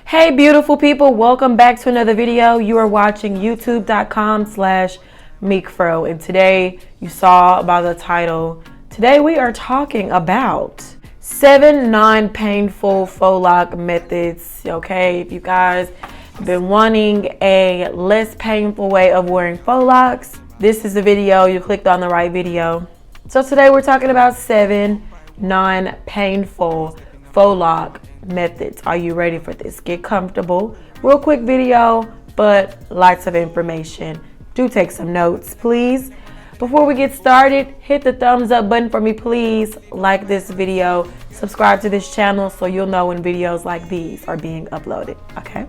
Hey beautiful people, welcome back to another video. You are watching youtube.com/Meekfro, and today you saw by the title, today we are talking about 7 non-painful faux loc methods. Okay, if you guys have been wanting a less painful way of wearing faux locs, this is the video. You clicked on the right video. So today we're talking about 7 non-painful faux loc methods. Are you ready for this? Get comfortable. Real quick video, but lots of information. Do take some notes, please. Before we get started, hit the thumbs up button for me, please. Like this video, subscribe to this channel so you'll know when videos like these are being uploaded. Okay?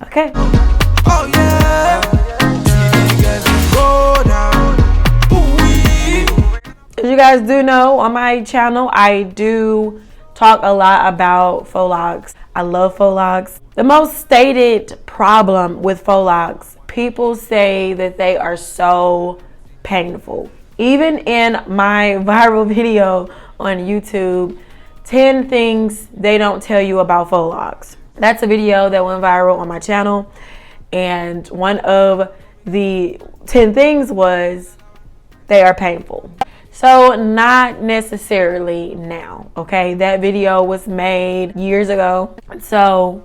Okay. Oh yeah. As you guys do know, on my channel, I do talk a lot about faux locs. I love faux locs. The most stated problem with faux locs, people say that they are so painful. Even in my viral video on YouTube, 10 things they don't tell you about faux locs. That's a video that went viral on my channel, and one of the 10 things was they are painful. So not necessarily now, okay? That video was made years ago. So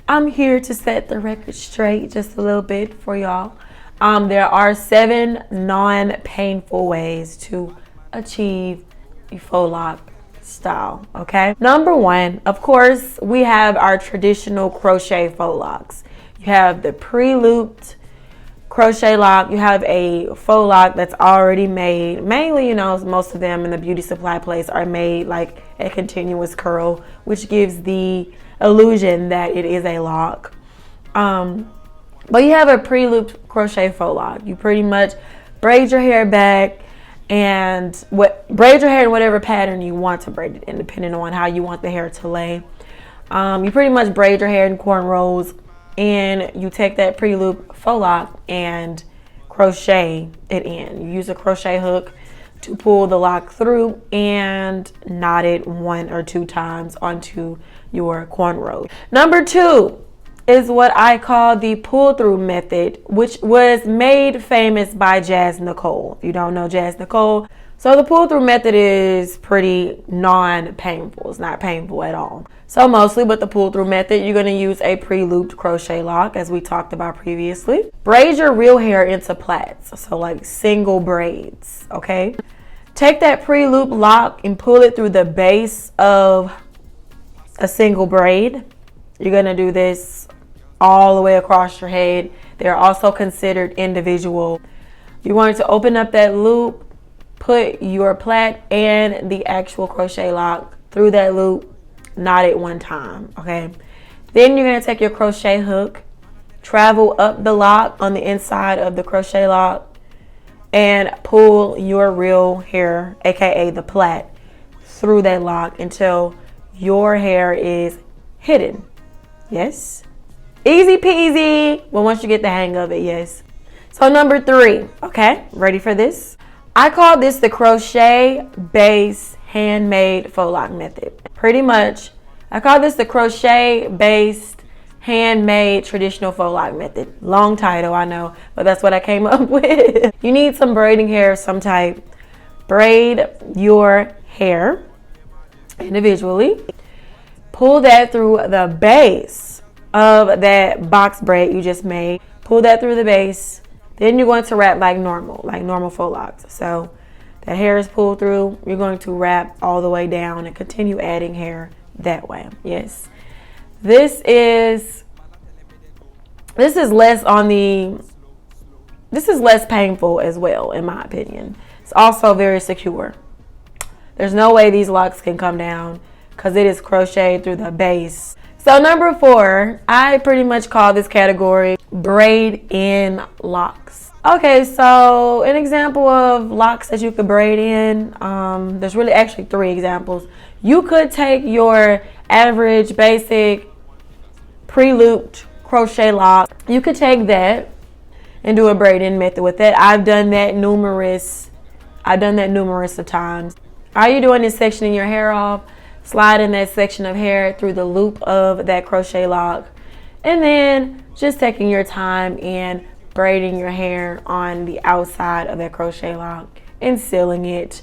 I'm here to set the record straight just a little bit for y'all. There are 7 non-painful ways to achieve a faux loc style, okay? Number 1, of course, we have our traditional crochet faux locs. You have the pre-looped crochet loc. You have a faux loc that's already made. Mainly, you know, most of them in the beauty supply place are made like a continuous curl, which gives the illusion that it is a loc. But you have a pre-looped crochet faux loc. You pretty much braid your hair back and braid your hair in whatever pattern you want to braid it in, depending on how you want the hair to lay. You pretty much braid your hair in cornrows, and you take that pre-loop faux loc and crochet it in. You use a crochet hook to pull the loc through and knot it 1 or 2 times onto your cornrows. Number 2 is what I call the pull-through method, which was made famous by Jazz Nicole. If you don't know Jazz Nicole, so the pull-through method is pretty non-painful. It's not painful at all. So mostly with the pull-through method, you're going to use a pre-looped crochet loc, as we talked about previously. Braid your real hair into plaits, so like single braids, okay? Take that pre-loop loc and pull it through the base of a single braid. You're going to do this all the way across your head. They're also considered individual. You're going to open up that loop, put your plait and the actual crochet loc through that loop, knot it 1 time, okay? Then you're going to take your crochet hook, travel up the loc on the inside of the crochet loc, and pull your real hair, aka the plait, through that loc until your hair is hidden. Yes? Easy peasy. Well, once you get the hang of it, yes. So number 3, okay? Ready for this? I call this the Crochet Base handmade faux loc method. Pretty much, I call this the crochet based handmade traditional faux loc method. Long title, I know, but that's what I came up with. You need some braiding hair of some type. Braid your hair individually. Pull that through the base of that box braid you just made. Pull that through the base. Then you're going to wrap like normal faux locs. So that hair is pulled through. You're going to wrap all the way down and continue adding hair that way. Yes. This is less painful as well, in my opinion. It's also very secure. There's no way these locs can come down because it is crocheted through the base. So number 4, I pretty much call this category braid in locs. Okay, so an example of locs that you could braid in, there's really actually 3 examples. You could take your average basic pre-looped crochet loc. You could take that and do a braid-in method with that. I've done that numerous of times. All you're doing is sectioning your hair off, sliding that section of hair through the loop of that crochet lock, and then just taking your time and braiding your hair on the outside of that crochet lock and sealing it.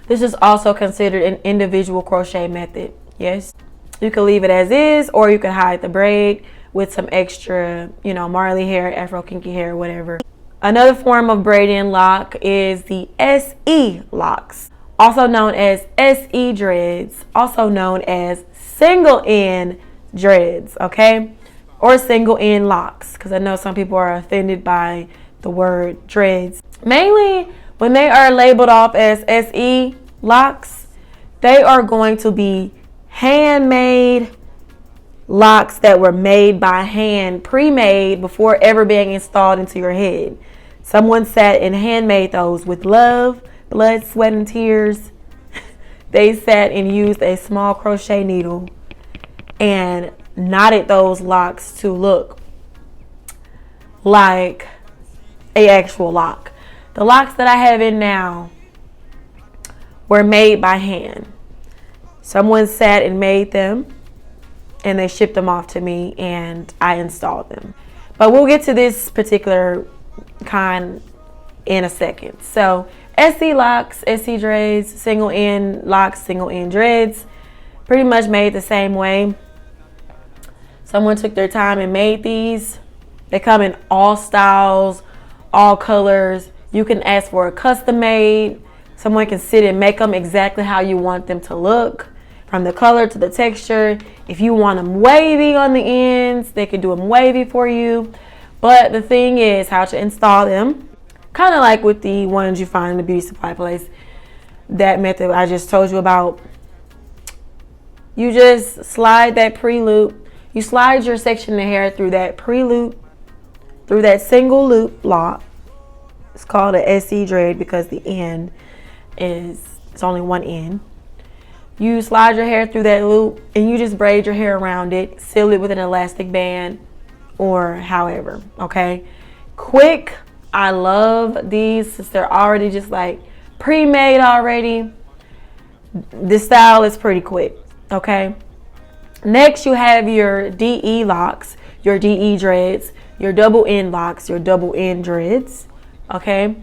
This is also considered an individual crochet method. Yes, you can leave it as is, or you can hide the braid with some extra, you know, Marley hair, Afro kinky hair, whatever. Another form of braiding lock is the SE locks, also known as SE dreads, also known as single end dreads, okay? Or single end locks, because I know some people are offended by the word dreads. Mainly when they are labeled off as SE locks, they are going to be handmade locks that were made by hand, pre-made before ever being installed into your head. Someone sat and handmade those with love, blood, sweat, and tears. They sat and used a small crochet needle and knotted those locks to look like a actual lock. The locks that I have in now were made by hand. Someone sat and made them, and they shipped them off to me, and I installed them. But we'll get to this particular kind in a second. So SE locks, SE dreads, single end locks, single end dreads, pretty much made the same way. Someone took their time and made these. They come in all styles, all colors. You can ask for a custom made. Someone can sit and make them exactly how you want them to look, from the color to the texture. If you want them wavy on the ends, they can do them wavy for you. But the thing is how to install them, kind of like with the ones you find in the beauty supply place. That method I just told you about. You just slide that pre-loop. You slide your section of hair through that pre-loop, through that single loop lock. It's called a SE dread because the end it's only one end. You slide your hair through that loop and you just braid your hair around it, seal it with an elastic band or however, okay? Quick. I love these since they're already just like pre-made already. This style is pretty quick, okay? Next, you have your DE locks, your DE dreads, your double end locks, your double end dreads, okay?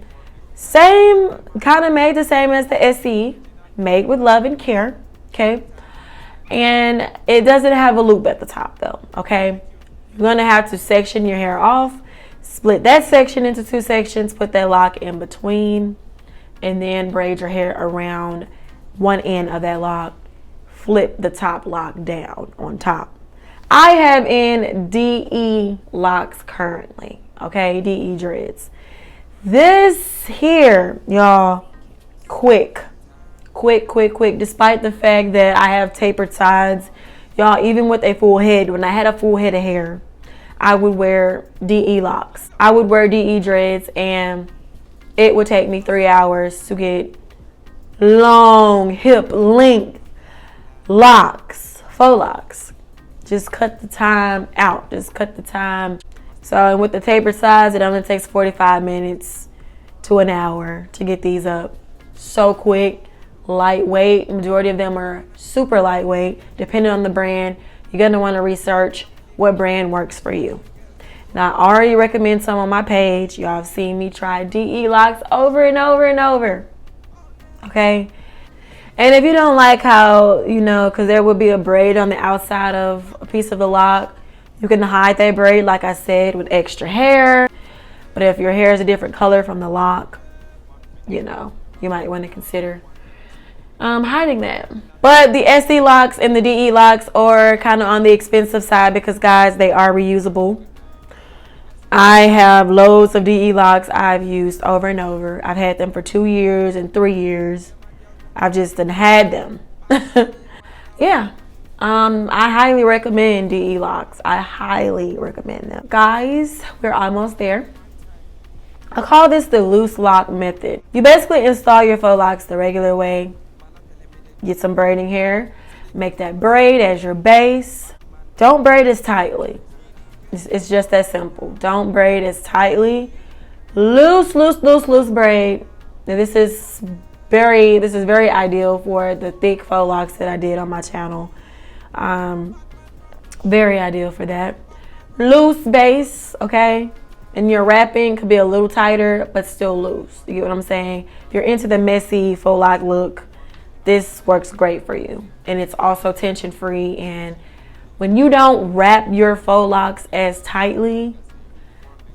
Same, kind of made the same as the SE, made with love and care, okay? And it doesn't have a loop at the top though, okay? You're gonna have to section your hair off, split that section into two sections, put that lock in between, and then braid your hair around one end of that lock. Flip the top lock down on top. I have in DE locks currently, okay, DE dreads. This here, y'all, quick. Despite the fact that I have tapered sides, y'all, even with a full head, when I had a full head of hair, I would wear DE locks. I would wear DE dreads, and it would take me 3 hours to get long hip length locks, faux locks. Just cut the time out. Just cut the time. So, and with the tapered sides, it only takes 45 minutes to an hour to get these up. So quick, lightweight. Majority of them are super lightweight. Depending on the brand, you're gonna want to research what brand works for you. Now, I already recommend some on my page. Y'all have seen me try DE locks over and over and over. Okay? And if you don't like how, you know, because there would be a braid on the outside of a piece of the lock, you can hide that braid, like I said, with extra hair. But if your hair is a different color from the lock, you know, you might want to consider hiding that. But the SE locks and the DE locks are kind of on the expensive side because, guys, they are reusable. I have loads of DE locks I've used over and over. I've had them for 2 years and 3 years. I've just had them. Yeah. I highly recommend DE locks. I highly recommend them. Guys, we're almost there. I call this the loose lock method. You basically install your faux locks the regular way. Get some braiding hair. Make that braid as your base. Don't braid as tightly. It's just that simple. Don't braid as tightly. Loose braid. Now this is this is very ideal for the thick faux locks that I did on my channel. Very ideal for that. Loose base, okay? And your wrapping could be a little tighter, but still loose. You get what I'm saying? If you're into the messy faux lock look, this works great for you. And it's also tension free. And when you don't wrap your faux locks as tightly,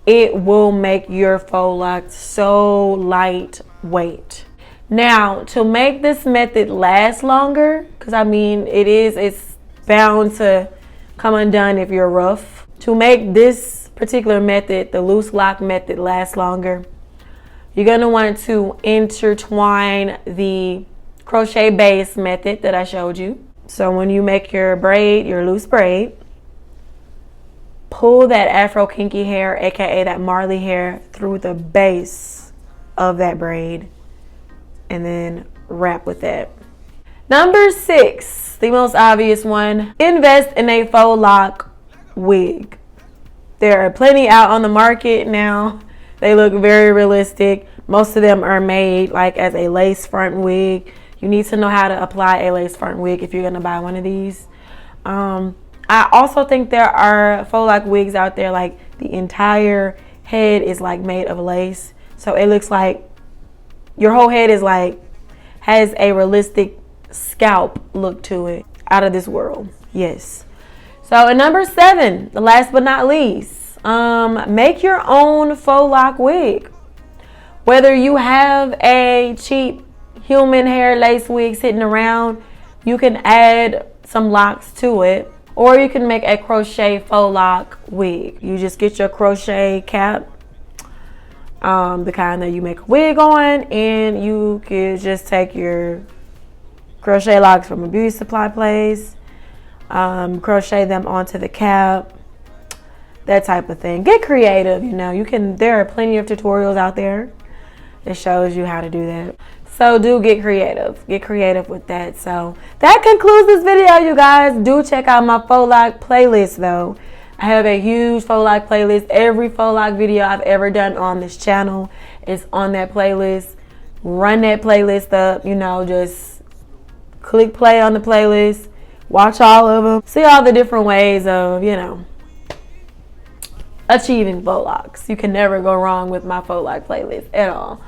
it will make your faux locks so lightweight. Now, to make this method last longer, because I mean, it's bound to come undone if you're rough. To make this particular method, the loose lock method, last longer, you're going to want to intertwine the crochet base method that I showed you. So when you make your braid, your loose braid, pull that Afro kinky hair, aka that Marley hair, through the base of that braid and then wrap with that. Number 6, the most obvious one, invest in a faux loc wig. There are plenty out on the market now. They look very realistic. Most of them are made like as a lace front wig. You need to know how to apply a lace front wig if you're gonna buy one of these. I also think there are faux loc wigs out there like the entire head is like made of lace. So it looks like your whole head is like, has a realistic scalp look to it. Out of this world, yes. So at number 7, the last but not least, make your own faux loc wig. Whether you have a cheap human hair lace wig sitting around, you can add some locks to it, or you can make a crochet faux loc wig. You just get your crochet cap, the kind that you make a wig on, and you could just take your crochet locks from a beauty supply place, crochet them onto the cap, that type of thing. Get creative, you know. There are plenty of tutorials out there that shows you how to do that. So do get creative. Get creative with that. So that concludes this video, you guys. Do check out my faux loc playlist though. I have a huge faux loc playlist. Every faux loc video I've ever done on this channel is on that playlist. Run that playlist up, you know, just click play on the playlist. Watch all of them. See all the different ways of, you know, achieving faux locs. You can never go wrong with my faux loc playlist at all.